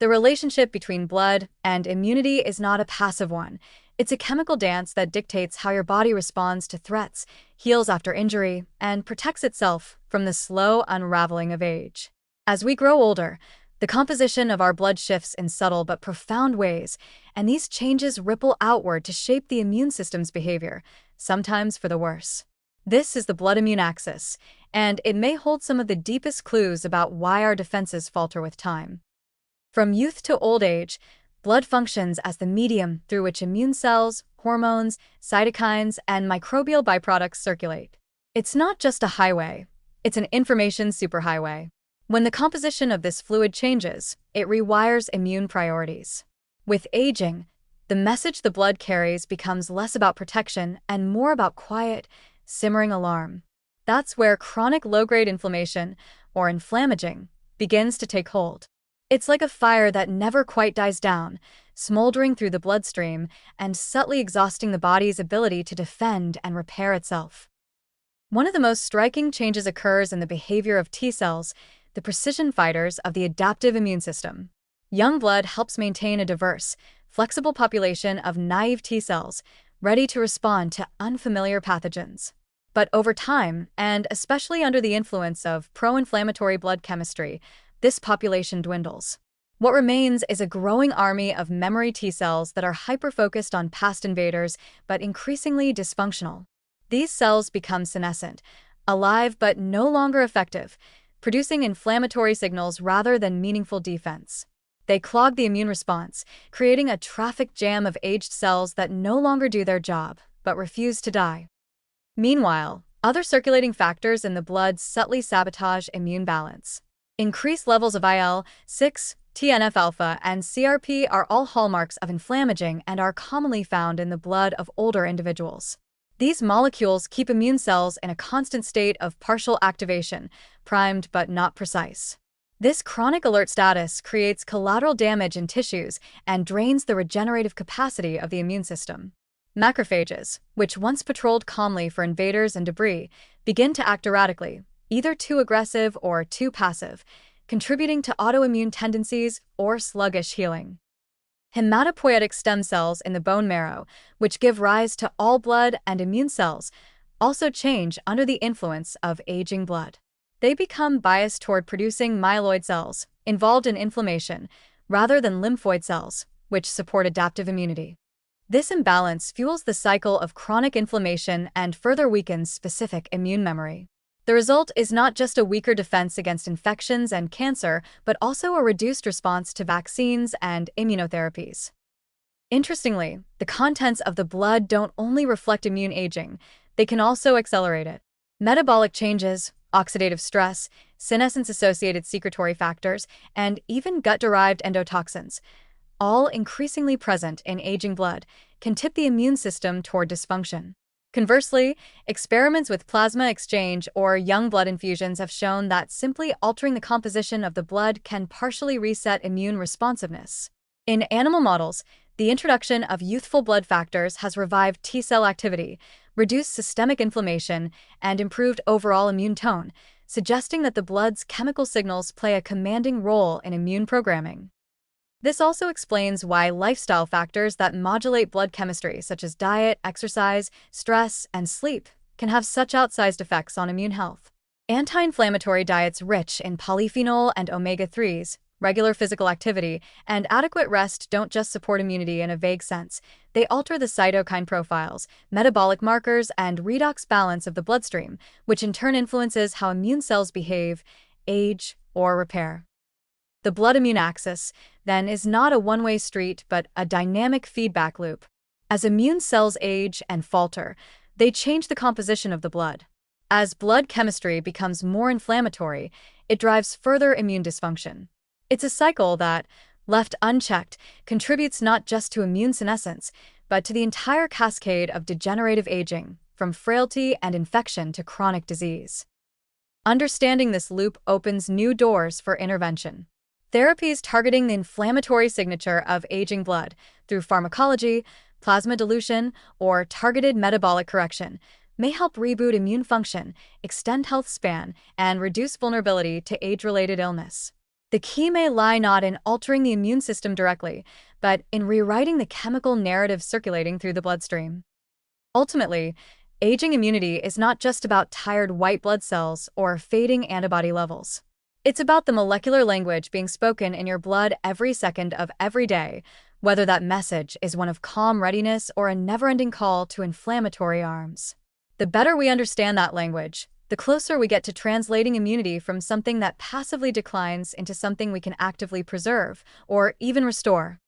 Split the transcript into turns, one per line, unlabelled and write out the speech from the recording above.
The relationship between blood and immunity is not a passive one. It's a chemical dance that dictates how your body responds to threats, heals after injury, and protects itself from the slow unraveling of age. As we grow older, the composition of our blood shifts in subtle but profound ways, and these changes ripple outward to shape the immune system's behavior, sometimes for the worse. This is the blood-immune axis, and it may hold some of the deepest clues about why our defenses falter with time. From youth to old age, blood functions as the medium through which immune cells, hormones, cytokines, and microbial byproducts circulate. It's not just a highway, it's an information superhighway. When the composition of this fluid changes, it rewires immune priorities. With aging, the message the blood carries becomes less about protection and more about quiet, simmering alarm. That's where chronic low-grade inflammation, or inflammaging, begins to take hold. It's like a fire that never quite dies down, smoldering through the bloodstream and subtly exhausting the body's ability to defend and repair itself. One of the most striking changes occurs in the behavior of T cells, the precision fighters of the adaptive immune system. Young blood helps maintain a diverse, flexible population of naive T cells, ready to respond to unfamiliar pathogens. But over time, and especially under the influence of pro-inflammatory blood chemistry, this population dwindles. What remains is a growing army of memory T cells that are hyper-focused on past invaders, but increasingly dysfunctional. These cells become senescent, alive but no longer effective, producing inflammatory signals rather than meaningful defense. They clog the immune response, creating a traffic jam of aged cells that no longer do their job, but refuse to die. Meanwhile, other circulating factors in the blood subtly sabotage immune balance. Increased levels of IL-6, TNF-alpha, and CRP are all hallmarks of inflammaging and are commonly found in the blood of older individuals. These molecules keep immune cells in a constant state of partial activation, primed but not precise. This chronic alert status creates collateral damage in tissues and drains the regenerative capacity of the immune system. Macrophages, which once patrolled calmly for invaders and debris, begin to act erratically, either too aggressive or too passive, contributing to autoimmune tendencies or sluggish healing. Hematopoietic stem cells in the bone marrow, which give rise to all blood and immune cells, also change under the influence of aging blood. They become biased toward producing myeloid cells, involved in inflammation, rather than lymphoid cells, which support adaptive immunity. This imbalance fuels the cycle of chronic inflammation and further weakens specific immune memory. The result is not just a weaker defense against infections and cancer, but also a reduced response to vaccines and immunotherapies. Interestingly, the contents of the blood don't only reflect immune aging, they can also accelerate it. Metabolic changes, oxidative stress, senescence-associated secretory factors, and even gut-derived endotoxins, all increasingly present in aging blood, can tip the immune system toward dysfunction. Conversely, experiments with plasma exchange or young blood infusions have shown that simply altering the composition of the blood can partially reset immune responsiveness. In animal models, the introduction of youthful blood factors has revived T-cell activity, reduced systemic inflammation, and improved overall immune tone, suggesting that the blood's chemical signals play a commanding role in immune programming. This also explains why lifestyle factors that modulate blood chemistry, such as diet, exercise, stress, and sleep, can have such outsized effects on immune health. Anti-inflammatory diets rich in polyphenol and omega-3s, regular physical activity, and adequate rest don't just support immunity in a vague sense. They alter the cytokine profiles, metabolic markers, and redox balance of the bloodstream, which in turn influences how immune cells behave, age, or repair. The blood-immune axis, then, is not a one-way street but a dynamic feedback loop. As immune cells age and falter, they change the composition of the blood. As blood chemistry becomes more inflammatory, it drives further immune dysfunction. It's a cycle that, left unchecked, contributes not just to immune senescence, but to the entire cascade of degenerative aging, from frailty and infection to chronic disease. Understanding this loop opens new doors for intervention. Therapies targeting the inflammatory signature of aging blood through pharmacology, plasma dilution, or targeted metabolic correction may help reboot immune function, extend health span, and reduce vulnerability to age-related illness. The key may lie not in altering the immune system directly, but in rewriting the chemical narrative circulating through the bloodstream. Ultimately, aging immunity is not just about tired white blood cells or fading antibody levels. It's about the molecular language being spoken in your blood every second of every day, whether that message is one of calm readiness or a never-ending call to inflammatory arms. The better we understand that language, the closer we get to translating immunity from something that passively declines into something we can actively preserve or even restore.